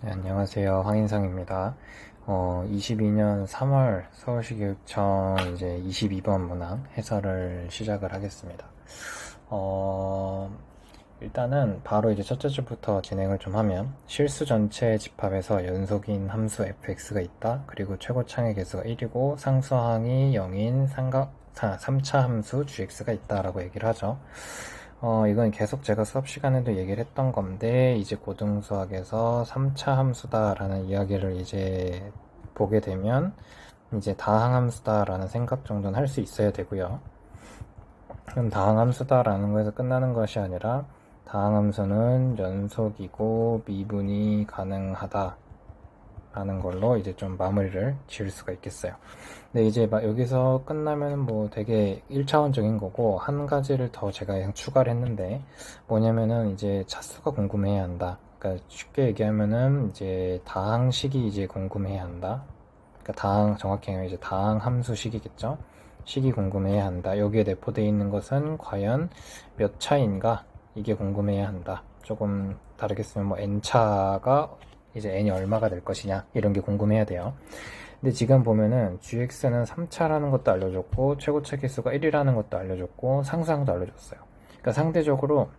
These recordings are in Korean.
네, 안녕하세요. 황인상입니다. 22년 3월 서울시 교육청 이제 22번 문항 해설을 시작을 하겠습니다. 어, 일단은 바로 이제 첫째 줄부터 진행을 좀 하면 실수 전체 집합에서 연속인 함수 fx가 있다. 그리고 최고창의 개수가 1이고 상수항이 0인 3차 함수 gx가 있다라고 얘기를 하죠. 이건 계속 제가 수업 시간에도 얘기를 했던 건데, 이제 고등수학에서 3차 함수다라는 이야기를 이제 보게 되면, 이제 다항함수다라는 생각 정도는 할 수 있어야 되고요. 그럼 다항함수다라는 거에서 끝나는 것이 아니라, 다항함수는 연속이고 미분이 가능하다 라는 걸로 이제 좀 마무리를 지을 수가 있겠어요. 근데 이제 막 여기서 끝나면 뭐 되게 1차원적인 거고, 한 가지를 더 제가 그냥 추가를 했는데, 뭐냐면은 이제 차수가 궁금해야 한다. 그러니까 쉽게 얘기하면은 이제 다항식이 이제 궁금해야 한다. 그러니까 다항, 정확히 하면 이제 다항 함수식이겠죠. 식이 궁금해야 한다. 여기에 내포되어 있는 것은 과연 몇 차인가? 이게 궁금해야 한다. 조금 다르게 쓰면 뭐 n차가 이제 n이 얼마가 될 것이냐 이런 게 궁금해야 돼요. 근데 지금 보면은 gx는 3차라는 것도 알려줬고 최고차 개수가 1이라는 것도 알려줬고 상수항도 알려줬어요. 그러니까 상대적으로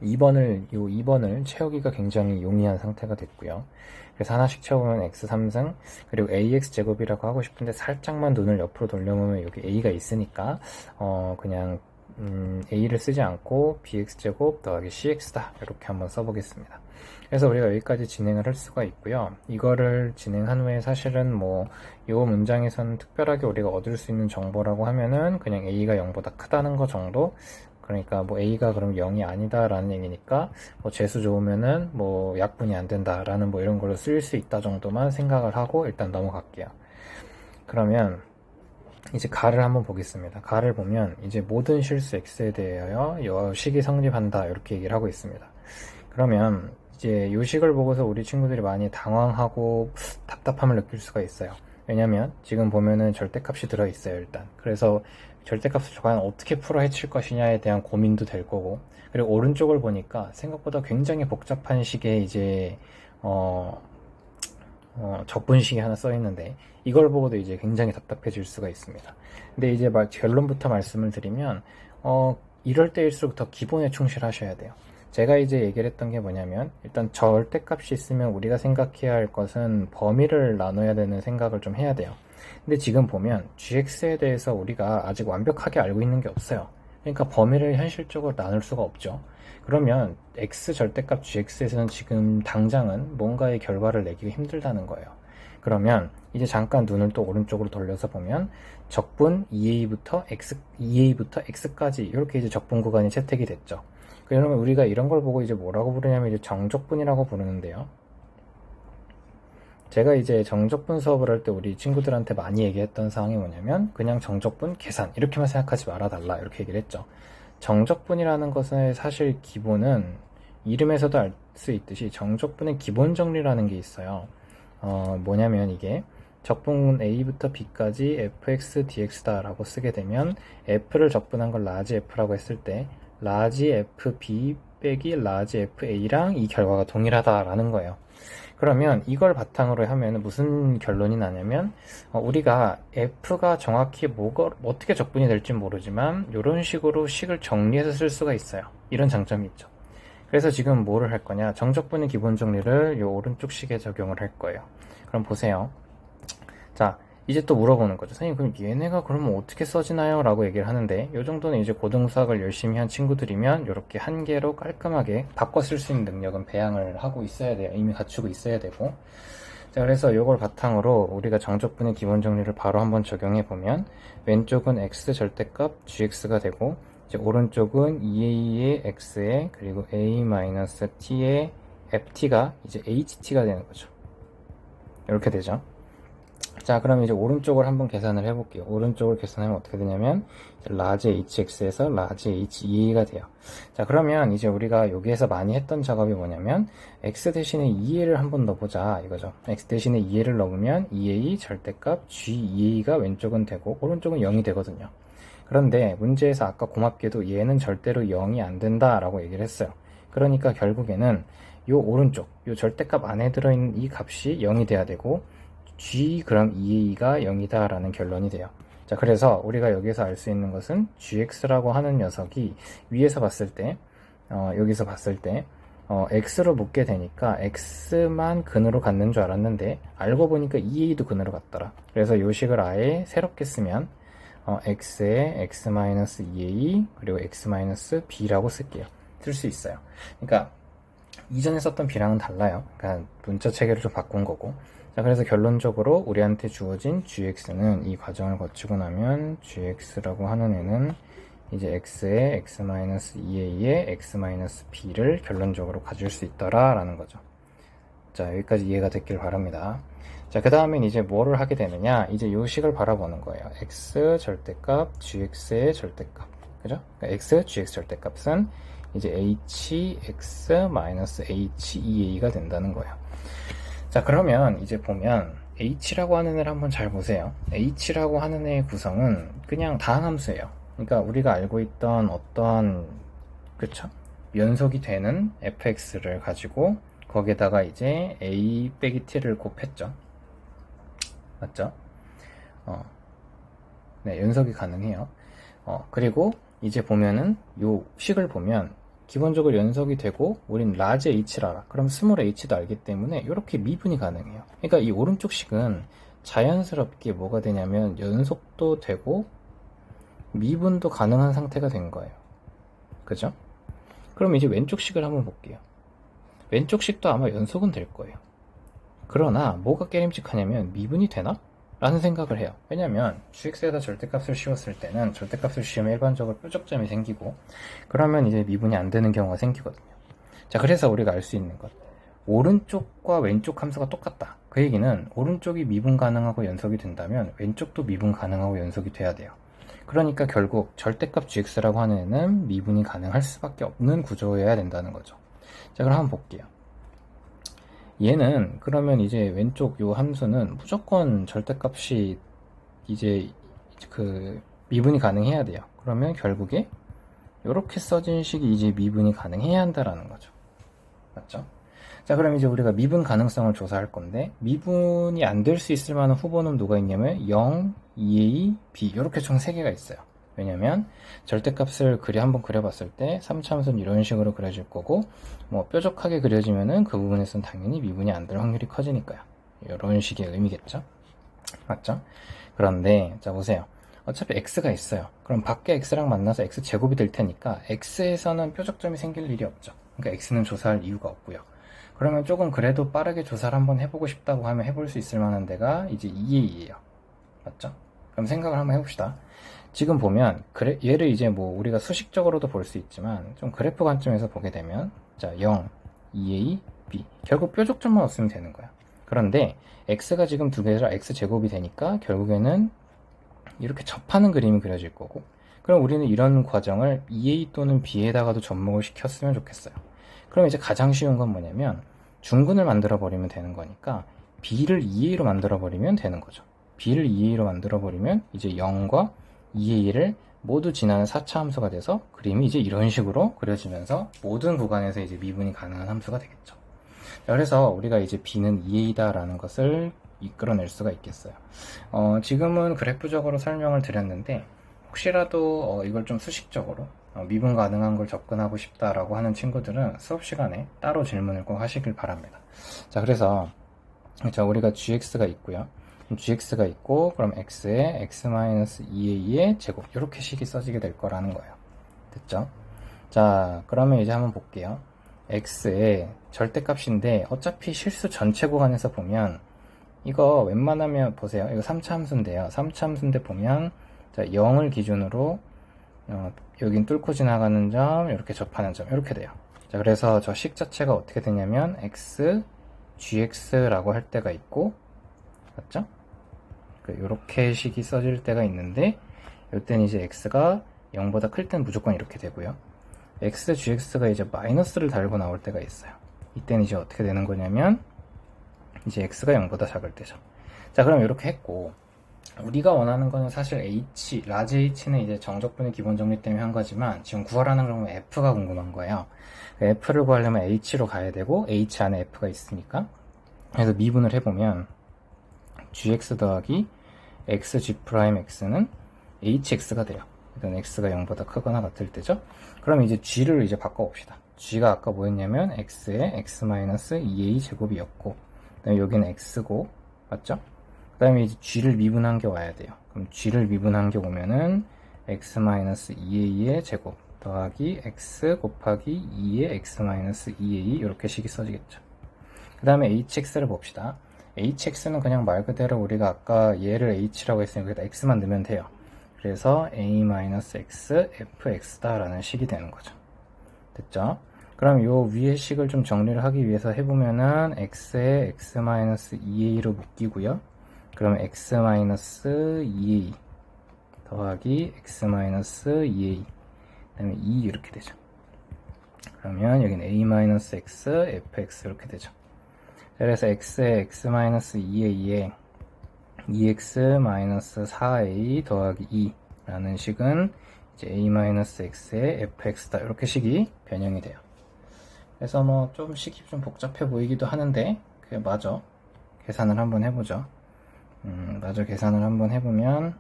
2번을 채우기가 굉장히 용이한 상태가 됐고요. 그래서 하나씩 채우면 x 3승 그리고 ax 제곱이라고 하고 싶은데 살짝만 눈을 옆으로 돌려보면 여기 a가 있으니까 그냥 a를 쓰지 않고 bx제곱 더하기 cx다 이렇게 한번 써보겠습니다. 그래서 우리가 여기까지 진행을 할 수가 있고요. 이거를 진행한 후에 사실은 뭐 이 문장에서는 특별하게 우리가 얻을 수 있는 정보라고 하면은 그냥 a가 0보다 크다는 거 정도. 그러니까 뭐 a가 그럼 0이 아니다 라는 얘기니까 뭐 재수 좋으면은 뭐 약분이 안 된다 라는 뭐 이런 걸로 쓸 수 있다 정도만 생각을 하고 일단 넘어갈게요. 그러면 이제 가를 한번 보겠습니다. 가를 보면 이제 모든 실수 x에 대하여 이 식이 성립한다 이렇게 얘기를 하고 있습니다. 그러면 이제 이 식을 보고서 우리 친구들이 많이 당황하고 답답함을 느낄 수가 있어요. 왜냐면 지금 보면은 절대값이 들어있어요 일단. 그래서 절대값을 과연 어떻게 풀어 헤칠 것이냐에 대한 고민도 될 거고, 그리고 오른쪽을 보니까 생각보다 굉장히 복잡한 식의 이제 적분식이 하나 써 있는데 이걸 보고도 이제 굉장히 답답해질 수가 있습니다. 근데 이제 결론부터 말씀을 드리면 이럴 때일수록 더 기본에 충실하셔야 돼요. 제가 이제 얘기를 했던 게 뭐냐면 일단 절대값이 있으면 우리가 생각해야 할 것은 범위를 나눠야 되는 생각을 좀 해야 돼요. 근데 지금 보면 gx에 대해서 우리가 아직 완벽하게 알고 있는 게 없어요. 그러니까 범위를 현실적으로 나눌 수가 없죠. 그러면 x 절대값 gx에서는 지금 당장은 뭔가의 결과를 내기가 힘들다는 거예요. 그러면 이제 잠깐 눈을 또 오른쪽으로 돌려서 보면 적분 2a부터 x까지 이렇게 이제 적분 구간이 채택이 됐죠. 그러면 우리가 이런 걸 보고 이제 뭐라고 부르냐면 이제 정적분이라고 부르는데요. 제가 이제 정적분 수업을 할 때 우리 친구들한테 많이 얘기했던 사항이 뭐냐면 그냥 정적분 계산 이렇게만 생각하지 말아달라 이렇게 얘기를 했죠. 정적분이라는 것은 사실 기본은 이름에서도 알 수 있듯이 정적분의 기본 정리라는 게 있어요. 뭐냐면 이게 적분 a부터 b까지 fx dx다 라고 쓰게 되면 f를 적분한 걸 라지 f라고 했을 때 라지 fb 빼기 라지 fa랑 이 결과가 동일하다라는 거예요. 그러면 이걸 바탕으로 하면 무슨 결론이 나냐면 우리가 f가 정확히 어떻게 적분이 될지 모르지만 이런 식으로 식을 정리해서 쓸 수가 있어요. 이런 장점이 있죠. 그래서 지금 뭐를 할 거냐, 정적분의 기본 정리를 이 오른쪽 식에 적용을 할 거예요. 그럼 보세요. 자, 이제 또 물어보는 거죠. 선생님, 그럼 얘네가 그러면 어떻게 써지나요? 라고 얘기를 하는데 이 정도는 이제 고등수학을 열심히 한 친구들이면 이렇게 한 개로 깔끔하게 바꿔 쓸 수 있는 능력은 배양을 하고 있어야 돼요. 이미 갖추고 있어야 되고. 자, 그래서 이걸 바탕으로 우리가 정적분의 기본 정리를 바로 한번 적용해 보면 왼쪽은 x 절대값 gx가 되고 이제 오른쪽은 2a의 x에 그리고 a-t의 ft가 이제 ht가 되는 거죠. 이렇게 되죠. 자, 그럼 이제 오른쪽을 한번 계산을 해볼게요. 오른쪽을 계산하면 어떻게 되냐면 라지 hx에서 라지 h2a가 돼요. 자, 그러면 이제 우리가 여기에서 많이 했던 작업이 뭐냐면 x 대신에 2a를 한번 넣어보자 이거죠. x 대신에 2a를 넣으면 2a 절대값 g2a가 왼쪽은 되고 오른쪽은 0이 되거든요. 그런데 문제에서 아까 고맙게도 얘는 절대로 0이 안 된다라고 얘기를 했어요. 그러니까 결국에는 요 오른쪽, 요 절대값 안에 들어있는 이 값이 0이 돼야 되고, g 그럼 2a가 0이다 라는 결론이 돼요. 자, 그래서 우리가 여기서 알 수 있는 것은 gx라고 하는 녀석이 위에서 봤을 때, 여기서 봤을 때, x로 묶게 되니까 x만 근으로 갖는 줄 알았는데, 알고 보니까 2a도 근으로 갔더라. 그래서 요 식을 아예 새롭게 쓰면, x에 x-2a, 그리고 x-b라고 쓸게요. 쓸 수 있어요. 그러니까, 이전에 썼던 b랑은 달라요. 그러니까 문자 체계를 좀 바꾼 거고. 자, 그래서 결론적으로 우리한테 주어진 gx는 이 과정을 거치고 나면 gx라고 하는 애는 이제 x에 x-2a에 x-b를 결론적으로 가질 수 있더라 라는 거죠. 자, 여기까지 이해가 됐길 바랍니다. 자, 그 다음엔 이제 뭐를 하게 되느냐, 이제 요 식을 바라보는 거예요. x 절대값, gx의 절대값, 그죠? 그러니까 x, gx 절대값은 이제 hx-h2a가 된다는 거예요. 자, 그러면 이제 보면 h라고 하는 애를 한번 잘 보세요. h라고 하는 애의 구성은 그냥 다항함수예요. 그러니까 우리가 알고 있던 어떠한, 그쵸? 연속이 되는 fx를 가지고 거기에다가 이제 a 빼기 t를 곱했죠. 맞죠? 네, 연속이 가능해요. 그리고 이제 보면은 요 식을 보면 기본적으로 연속이 되고 우린 라지 h를 알아. 그럼 스몰 h도 알기 때문에 이렇게 미분이 가능해요. 그러니까 이 오른쪽 식은 자연스럽게 뭐가 되냐면 연속도 되고 미분도 가능한 상태가 된 거예요. 그죠? 그럼 이제 왼쪽 식을 한번 볼게요. 왼쪽 식도 아마 연속은 될 거예요. 그러나 뭐가 깨림칙하냐면 미분이 되나? 라는 생각을 해요. 왜냐면 gx에다 절대값을 씌웠을 때는 절대값을 씌우면 일반적으로 뾰족점이 생기고, 그러면 이제 미분이 안 되는 경우가 생기거든요. 자, 그래서 우리가 알 수 있는 것, 오른쪽과 왼쪽 함수가 똑같다. 그 얘기는 오른쪽이 미분 가능하고 연속이 된다면 왼쪽도 미분 가능하고 연속이 돼야 돼요. 그러니까 결국 절대값 gx라고 하는 애는 미분이 가능할 수밖에 없는 구조여야 된다는 거죠. 자, 그럼 한번 볼게요. 얘는 그러면 이제 왼쪽 요 함수는 무조건 절대값이 이제 그 미분이 가능해야 돼요. 그러면 결국에 이렇게 써진 식이 이제 미분이 가능해야 한다라는 거죠. 맞죠? 자, 그럼 이제 우리가 미분 가능성을 조사할 건데, 미분이 안 될 수 있을 만한 후보는 누가 있냐면 0, 2a, b 이렇게 총 3개가 있어요. 왜냐면 절대값을 한번 그려봤을 때 3차함수는 이런 식으로 그려질 거고, 뭐 뾰족하게 그려지면은 그 부분에서는 당연히 미분이 안 될 확률이 커지니까요. 이런 식의 의미겠죠? 맞죠? 그런데 자, 보세요. 어차피 x가 있어요. 그럼 밖에 x랑 만나서 x제곱이 될 테니까 x에서는 뾰족점이 생길 일이 없죠. 그러니까 x는 조사할 이유가 없고요. 그러면 조금 그래도 빠르게 조사를 한번 해보고 싶다고 하면 해볼 수 있을 만한 데가 이제 2a예요. 맞죠? 그럼 생각을 한번 해봅시다. 지금 보면 얘를 이제 뭐 우리가 수식적으로도 볼 수 있지만 좀 그래프 관점에서 보게 되면, 자, 0, 2a, b 결국 뾰족점만 없으면 되는 거야. 그런데 x가 지금 두 개라 x제곱이 되니까 결국에는 이렇게 접하는 그림이 그려질 거고, 그럼 우리는 이런 과정을 2a 또는 b에다가도 접목을 시켰으면 좋겠어요. 그럼 이제 가장 쉬운 건 뭐냐면 중근을 만들어 버리면 되는 거니까 b를 2a로 만들어 버리면 되는 거죠. b를 2a로 만들어 버리면 이제 0과 2a를 모두 지나는 4차 함수가 돼서 그림이 이제 이런 식으로 그려지면서 모든 구간에서 이제 미분이 가능한 함수가 되겠죠. 그래서 우리가 이제 b는 2a다 라는 것을 이끌어낼 수가 있겠어요. 지금은 그래프적으로 설명을 드렸는데, 혹시라도 이걸 좀 수식적으로 미분 가능한 걸 접근하고 싶다라고 하는 친구들은 수업 시간에 따로 질문을 꼭 하시길 바랍니다. 자, 그래서 우리가 gx가 있고요. gx가 있고, 그럼 x에 x-2a의 제곱, 이렇게 식이 써지게 될 거라는 거예요. 됐죠? 자, 그러면 이제 한번 볼게요. x의 절대값인데 어차피 실수 전체 구간에서 보면 이거 웬만하면 보세요. 이거 3차 함수인데요. 3차 함수인데 보면, 자, 0을 기준으로 여긴 뚫고 지나가는 점, 이렇게 접하는 점, 이렇게 돼요. 자, 그래서 저 식 자체가 어떻게 되냐면 x, gx라고 할 때가 있고, 맞죠? 이렇게 식이 써질 때가 있는데, 이때는 이제 x가 0보다 클 땐 무조건 이렇게 되고요. x, gx가 이제 마이너스를 달고 나올 때가 있어요. 이때는 이제 어떻게 되는 거냐면 이제 x가 0보다 작을 때죠. 자, 그럼 이렇게 했고, 우리가 원하는 거는 사실 H, 라지 H는 이제 정적분의 기본 정리 때문에 한 거지만 지금 구하라는 건 F가 궁금한 거예요. F를 구하려면 H로 가야 되고 H 안에 F가 있으니까. 그래서 미분을 해보면 gx 더하기 xg'x는 hx가 돼요. 일단 x가 0보다 크거나 같을 때죠. 그럼 이제 g를 이제 바꿔봅시다. g가 아까 뭐였냐면 x의 x-2a 제곱이었고, 그다음에 여기는 x고, 맞죠? 그 다음에 이제 g를 미분한 게 와야 돼요. 그럼 g를 미분한 게 오면은 x-2a의 제곱 더하기 x 곱하기 2의 x-2a 이렇게 식이 써지겠죠. 그 다음에 hx를 봅시다. hx는 그냥 말 그대로 우리가 아까 얘를 h라고 했으니까 여기다 x만 넣으면 돼요. 그래서 a-x fx다 라는 식이 되는 거죠. 됐죠? 그럼 요 위의 식을 좀 정리를 하기 위해서 해보면은 x에 x-2a로 묶이고요. 그럼 x-2a 더하기 x-2a 그 다음에 2 이렇게 되죠. 그러면 여기는 a-x fx 이렇게 되죠. 그래서 x에 x-2a에 2x-4a 더하기 2 라는 식은 이제 a-x의 fx다 이렇게 식이 변형이 돼요. 그래서 뭐 좀 식이 좀 복잡해 보이기도 하는데 그게 맞아. 계산을 한번 해보죠. 맞아. 계산을 한번 해보면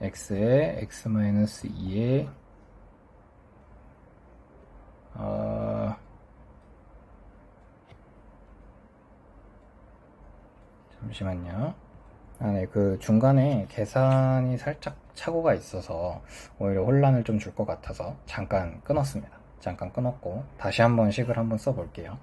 x에 x-2에 잠시만요. 네, 그 중간에 계산이 살짝 착오가 있어서 오히려 혼란을 좀 줄 것 같아서 잠깐 끊었습니다. 잠깐 끊었고 다시 한번 식을 한번 써볼게요.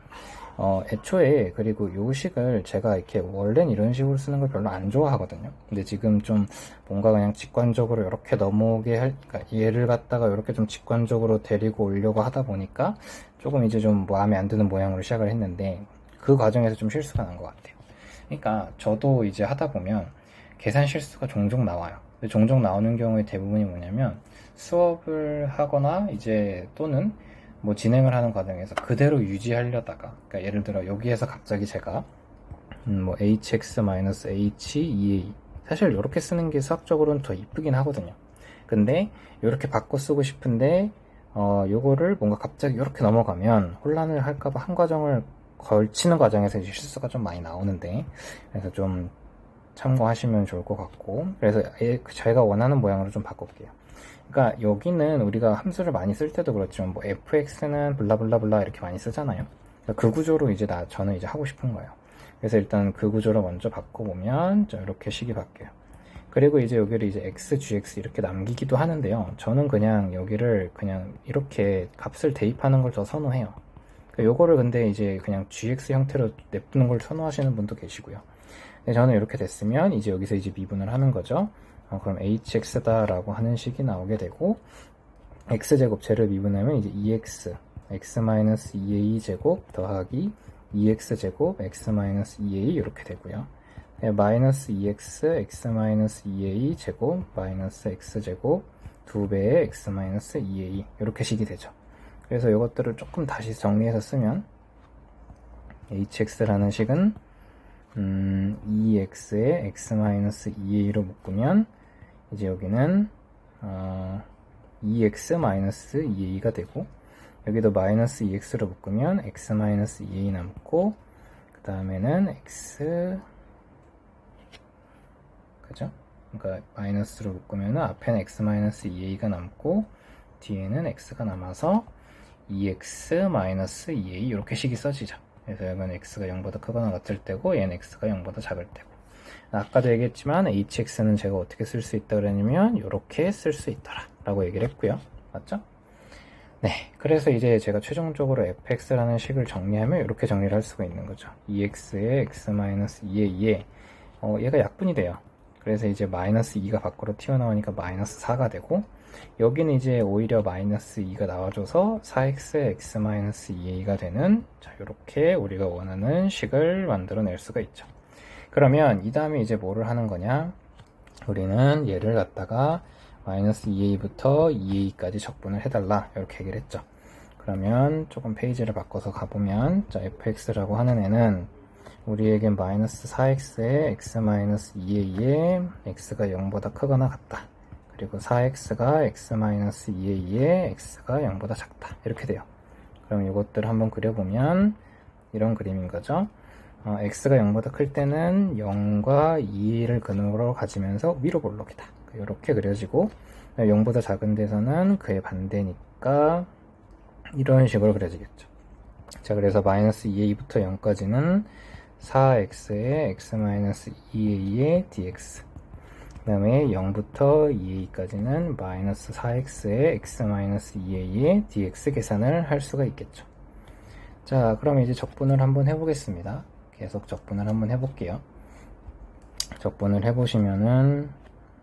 애초에 그리고 요 식을 제가 이렇게 원래는 이런 식으로 쓰는 걸 별로 안 좋아하거든요. 근데 지금 좀 뭔가 그냥 직관적으로 이렇게 넘어오게 그러니까 얘를 갖다가 이렇게 좀 직관적으로 데리고 오려고 하다 보니까 조금 이제 좀 마음에 안 드는 모양으로 시작을 했는데 그 과정에서 좀 실수가 난 것 같아요. 그러니까 저도 이제 하다 보면 계산 실수가 종종 나와요. 근데 종종 나오는 경우에 대부분이 뭐냐면 수업을 하거나 이제 또는 뭐 진행을 하는 과정에서 그대로 유지하려다가 그러니까 예를 들어 여기에서 갑자기 제가 뭐 hx-h2a 사실 이렇게 쓰는 게 수학적으로는 더 이쁘긴 하거든요. 근데 이렇게 바꿔 쓰고 싶은데 요거를 뭔가 갑자기 이렇게 넘어가면 혼란을 할까봐 한 과정을 걸치는 과정에서 이제 실수가 좀 많이 나오는데 그래서 좀 참고하시면 좋을 것 같고 그래서 저희가 원하는 모양으로 좀 바꿀게요. 그러니까 여기는 우리가 함수를 많이 쓸 때도 그렇지만 뭐 fx는 블라블라블라 이렇게 많이 쓰잖아요. 그러니까 그 구조로 이제 저는 이제 하고 싶은 거예요. 그래서 일단 그 구조를 먼저 바꿔보면 이렇게 식이 바뀌어요. 그리고 이제 여기를 이제 x, gx 이렇게 남기기도 하는데요. 저는 그냥 여기를 그냥 이렇게 값을 대입하는 걸 더 선호해요. 요거를 근데 이제 그냥 gx 형태로 냅두는 걸 선호하시는 분도 계시고요. 근데 저는 이렇게 됐으면 이제 여기서 이제 미분을 하는 거죠. 그럼 hx다 라고 하는 식이 나오게 되고 x제곱제를 미분하면 이제 2x x-2a 제곱 더하기 2x제곱 x-2a 이렇게 되고요. 마이너스 2x x-2a 제곱 마이너스 x제곱 2배의 x-2a 이렇게 식이 되죠. 그래서 이것들을 조금 다시 정리해서 쓰면 hx라는 식은 2x에 x-2a로 묶으면 이제 여기는 2x-2a가 되고 여기도 마이너스 2x로 묶으면 x-2a 남고 그 다음에는 x 그죠? 그러니까 마이너스로 묶으면 앞에는 x-2a가 남고 뒤에는 x가 남아서 2x-2a 이렇게 식이 써지죠. 그래서 여기는 x가 0보다 크거나 같을 때고 얘는 x가 0보다 작을 때고 아까도 얘기했지만 hx는 제가 어떻게 쓸 수 있다 그랬냐면 이렇게 쓸 수 있더라 라고 얘기를 했고요. 맞죠? 네, 그래서 이제 제가 최종적으로 fx라는 식을 정리하면 이렇게 정리를 할 수가 있는 거죠. 2x에 x-2a에 얘가 약분이 돼요. 그래서 이제 마이너스 2가 밖으로 튀어나오니까 마이너스 4가 되고 여기는 이제 오히려 마이너스 2가 나와줘서 4x의 x-2a가 되는 자 이렇게 우리가 원하는 식을 만들어낼 수가 있죠. 그러면 이 다음에 이제 뭐를 하는 거냐 우리는 얘를 갖다가 마이너스 2a부터 2a까지 적분을 해달라 이렇게 얘기를 했죠. 그러면 조금 페이지를 바꿔서 가보면 자 fx라고 하는 애는 우리에겐 마이너스 4x에 x 마이너스 2a에 x가 0보다 크거나 같다. 그리고 4x가 x 마이너스 2a에 x가 0보다 작다. 이렇게 돼요. 그럼 이것들을 한번 그려보면 이런 그림인 거죠. x가 0보다 클 때는 0과 2를 근으로 가지면서 위로 볼록이다. 이렇게 그려지고 0보다 작은 데서는 그의 반대니까 이런 식으로 그려지겠죠. 자, 그래서 마이너스 2a부터 0까지는 4x에 x-2a의 dx, 그 다음에 0부터 2a까지는 마이너스 4x에 x-2a의 dx 계산을 할 수가 있겠죠. 자, 그럼 이제 적분을 한번 해보겠습니다. 계속 적분을 한번 해볼게요. 적분을 해보시면은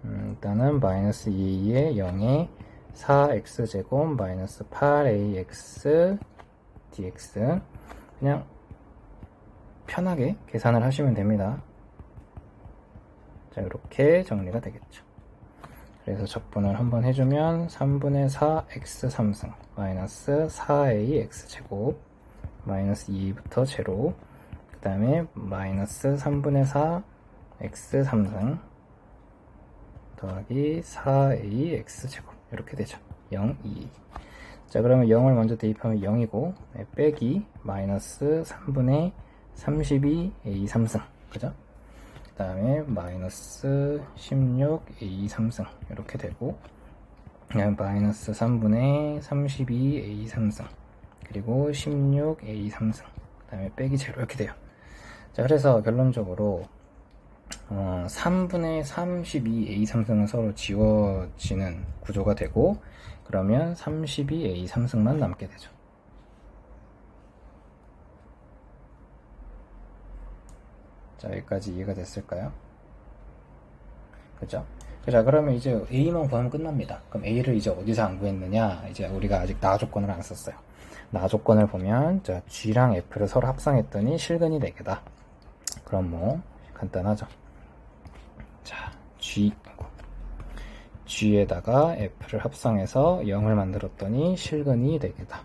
일단은 마이너스 2a에 0에 4x제곱 마이너스 8ax dx, 그냥 편하게 계산을 하시면 됩니다. 자, 이렇게 정리가 되겠죠. 그래서 적분을 한번 해주면 3분의 4 x 3승 마이너스 4a x제곱 마이너스 2부터 제로, 그 다음에 마이너스 3분의 4 x 3승 더하기 4a x제곱, 이렇게 되죠. 0, 2. 자, 그러면 0을 먼저 대입하면 0이고, 빼기 마이너스 3분의 32a 3승, 그죠? 그 다음에 마이너스 16a 3승, 이렇게 되고, 그다음에 마이너스 3분의 32a 3승, 그리고 16a 3승, 그 다음에 빼기 제로, 이렇게 돼요. 자, 그래서 결론적으로 3분의 32a 3승은 서로 지워지는 구조가 되고, 그러면 32a 3승만 남게 되죠. 자, 여기까지 이해가 됐을까요? 그죠? 자, 그러면 이제 a만 구하면 끝납니다. 그럼 a를 이제 어디서 안 구했느냐? 이제 우리가 아직 나 조건을 안 썼어요. 나 조건을 보면, 자, g랑 f를 서로 합성했더니 실근이 4개다. 그럼 뭐 간단하죠. 자, g에다가 f를 합성해서 0을 만들었더니 실근이 4개다.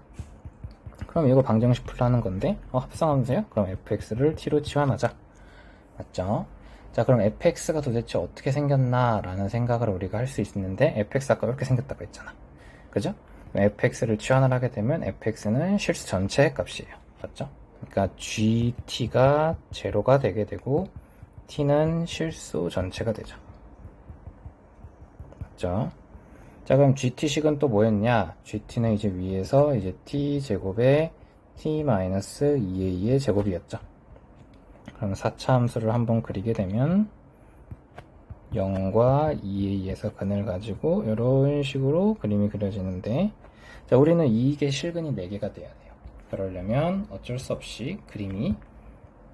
그럼 이거 방정식 풀라는 건데, 합성하면서요? 그럼 fx를 t로 치환하자. 맞죠? 자, 그럼 fx가 도대체 어떻게 생겼나 라는 생각을 우리가 할 수 있는데, fx 아까 이렇게 생겼다고 했잖아. 그죠? 그럼 fx를 치환을 하게 되면 fx는 실수 전체의 값이에요. 맞죠? 그러니까 gt가 제로가 되게 되고 t는 실수 전체가 되죠. 맞죠? 자, 그럼 gt식은 또 뭐였냐? gt는 이제 위에서 이제 t제곱에 t-2a의 제곱이었죠. 그럼 4차 함수를 한번 그리게 되면 0과 2a에서 근을 가지고 이런 식으로 그림이 그려지는데, 자, 우리는 이게 실근이 4개가 돼야 돼요. 그러려면 어쩔 수 없이 그림이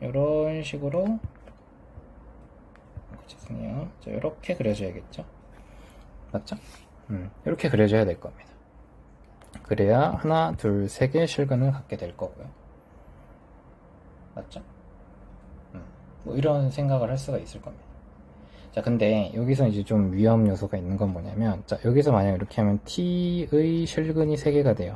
이런 식으로, 죄송해요. 자, 이렇게 그려져야겠죠. 맞죠? 이렇게 그려져야 될 겁니다. 그래야 하나, 둘, 세 개의 실근을 갖게 될 거고요. 맞죠? 뭐 이런 생각을 할 수가 있을 겁니다. 자, 근데 여기서 이제 좀 위험 요소가 있는 건 뭐냐면, 자, 여기서 만약 이렇게 하면 t의 실근이 3개가 돼요.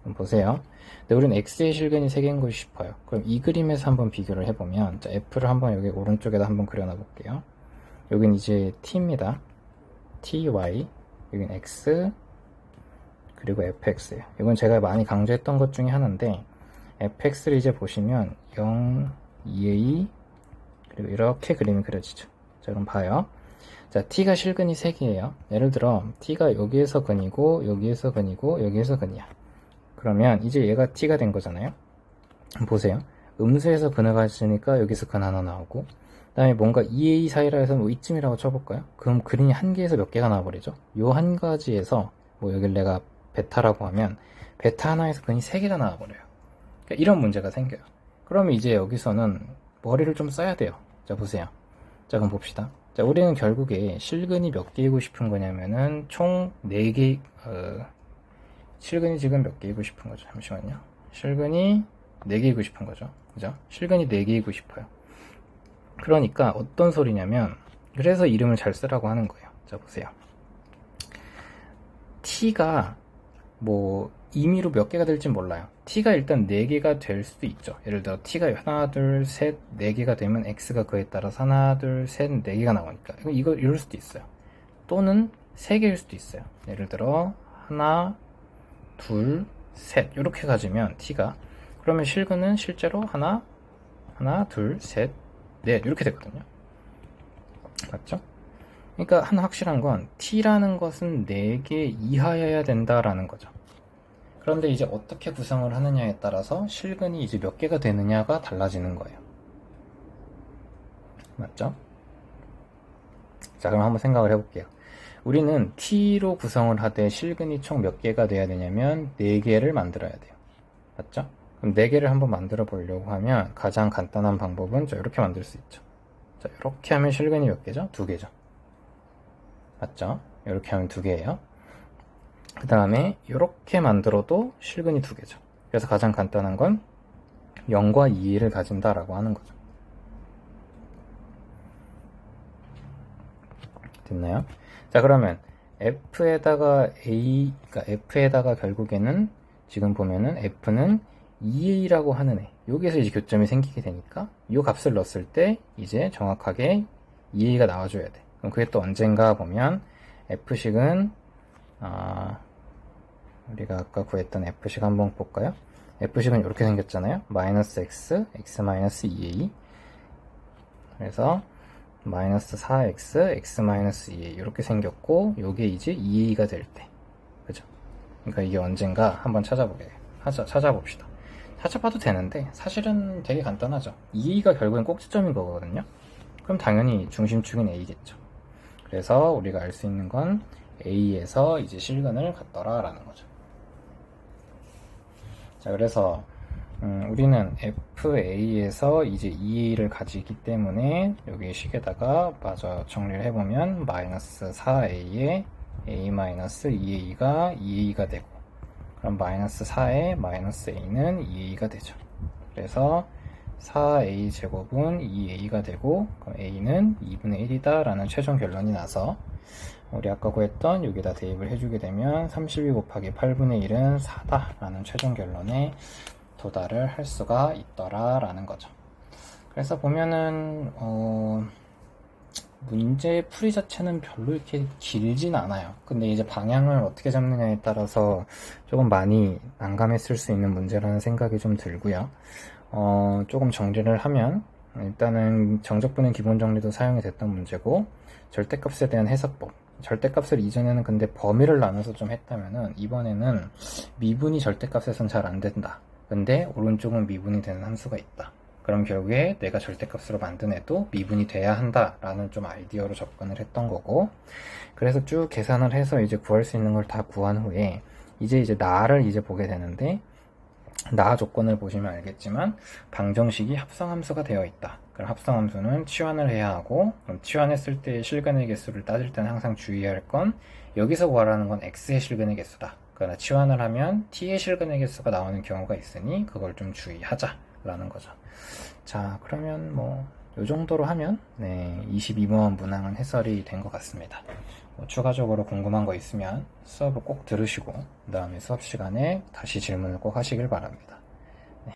그럼 보세요. 근데 우리는 x의 실근이 3개인 걸 싶어요. 그럼 이 그림에서 한번 비교를 해보면, 자, f를 한번 여기 오른쪽에다 한번 그려놔 볼게요. 여긴 이제 t입니다. ty, 여긴 x, 그리고 fx예요. 이건 제가 많이 강조했던 것 중에 하나인데, fx를 이제 보시면 0, 2a, 그리고 이렇게 그림이 그려지죠. 자, 그럼 봐요. 자, t가 실근이 3개예요. 예를 들어 t가 여기에서 근이고 여기에서 근이고 여기에서 근이야. 그러면 이제 얘가 t가 된 거잖아요. 보세요. 음수에서 근을 가지니까 여기서 근 하나 나오고, 그 다음에 뭔가 2a 사이라 해서 뭐 이쯤이라고 쳐볼까요? 그럼 그림이 한 개에서 몇 개가 나와버리죠. 요 한 가지에서 뭐 여길 내가 베타라고 하면 베타 하나에서 근이 3개가 나와버려요. 그러니까 이런 문제가 생겨요. 그러면 이제 여기서는 머리를 좀 써야 돼요. 자, 보세요. 자, 그럼 봅시다. 자, 우리는 결국에 실근이 몇 개이고 싶은 거냐면은 총 4개, 실근이 지금 몇 개이고 싶은 거죠? 잠시만요. 실근이 4개이고 싶은 거죠. 그죠? 실근이 4개이고 싶어요. 그러니까 어떤 소리냐면, 그래서 이름을 잘 쓰라고 하는 거예요. 자, 보세요. t가 뭐 임의로 몇 개가 될진 몰라요. t가 일단 4개가 될 수도 있죠. 예를 들어 t가 하나, 둘, 셋, 4개가 되면 x가 그에 따라서 하나, 둘, 셋, 4개가 나오니까 이거 이럴 수도 있어요. 또는 3개일 수도 있어요. 예를 들어 하나, 둘, 셋 이렇게 가지면 t가 그러면 실근은 실제로 하나, 둘, 셋, 넷 이렇게 되거든요. 맞죠? 그러니까 하나 확실한 건 t라는 것은 4개 이하여야 된다라는 거죠. 그런데 이제 어떻게 구성을 하느냐에 따라서 실근이 이제 몇 개가 되느냐가 달라지는 거예요. 맞죠? 자, 그럼 한번 생각을 해볼게요. 우리는 t로 구성을 하되 실근이 총 몇 개가 돼야 되냐면 4개를 만들어야 돼요. 맞죠? 그럼 4개를 한번 만들어 보려고 하면 가장 간단한 방법은 이렇게 만들 수 있죠. 자, 이렇게 하면 실근이 몇 개죠? 2개죠. 맞죠? 이렇게 하면 2개예요. 그 다음에 이렇게 만들어도 실근이 2개죠. 그래서 가장 간단한 건 0과 2를 가진다라고 하는 거죠. 됐나요? 자, 그러면 f에다가 그러니까 f에다가 결국에는 지금 보면은 f는 2a라고 하는 애, 여기에서 이제 교점이 생기게 되니까 이 값을 넣었을 때 이제 정확하게 2a가 나와줘야 돼. 그럼 그게 또 언젠가 보면 f식은 우리가 아까 구했던 f식 한번 볼까요? f식은 이렇게 생겼잖아요. 마이너스 x, x 마이너스 2a. 그래서 마이너스 4x, x 마이너스 2a 이렇게 생겼고, 요게 이제 2a가 될 때, 그죠? 그러니까 이게 언젠가 한번 찾아봅시다. 찾아봐도 되는데 사실은 되게 간단하죠. 2a가 결국엔 꼭지점인 거거든요. 그럼 당연히 중심축은 a겠죠. 그래서 우리가 알 수 있는 건 a에서 이제 실근을 갖더라 라는 거죠. 자, 그래서 우리는 FA에서 이제 2A를 가지기 때문에 여기 식에다가 마저 정리를 해보면 마이너스 4A에 A 마이너스 2A가 2A가 되고, 그럼 마이너스 4에 마이너스 A는 2A가 되죠. 그래서 4A 제곱은 2A가 되고, 그럼 A는 2분의 1이다 라는 최종 결론이 나서 우리 아까 구했던 여기다 대입을 해주게 되면 32 곱하기 8분의 1은 4다 라는 최종 결론에 도달을 할 수가 있더라 라는 거죠. 그래서 보면은 문제 풀이 자체는 별로 이렇게 길진 않아요. 근데 이제 방향을 어떻게 잡느냐에 따라서 조금 많이 난감했을 수 있는 문제라는 생각이 좀 들고요. 조금 정리를 하면 일단은 정적분의 기본 정리도 사용이 됐던 문제고, 절대값에 대한 해석법, 절대값을 이전에는 근데 범위를 나눠서 좀 했다면은 이번에는 미분이 절대값에선 잘 안 된다. 근데 오른쪽은 미분이 되는 함수가 있다. 그럼 결국에 내가 절대값으로 만든 애도 미분이 돼야 한다 라는 좀 아이디어로 접근을 했던 거고, 그래서 쭉 계산을 해서 이제 구할 수 있는 걸 다 구한 후에 이제 나를 이제 보게 되는데, 나 조건을 보시면 알겠지만 방정식이 합성함수가 되어 있다. 그럼 합성함수는 치환을 해야 하고, 그럼 치환했을 때 실근의 개수를 따질 때는 항상 주의할 건 여기서 구하라는 건 x의 실근의 개수다. 그러나 치환을 하면 t의 실근의 개수가 나오는 경우가 있으니 그걸 좀 주의하자 라는 거죠. 자, 그러면 뭐 요 정도로 하면 22번 문항은 해설이 된 것 같습니다. 추가적으로 궁금한 거 있으면 수업을 꼭 들으시고 그 다음에 수업 시간에 다시 질문을 꼭 하시길 바랍니다.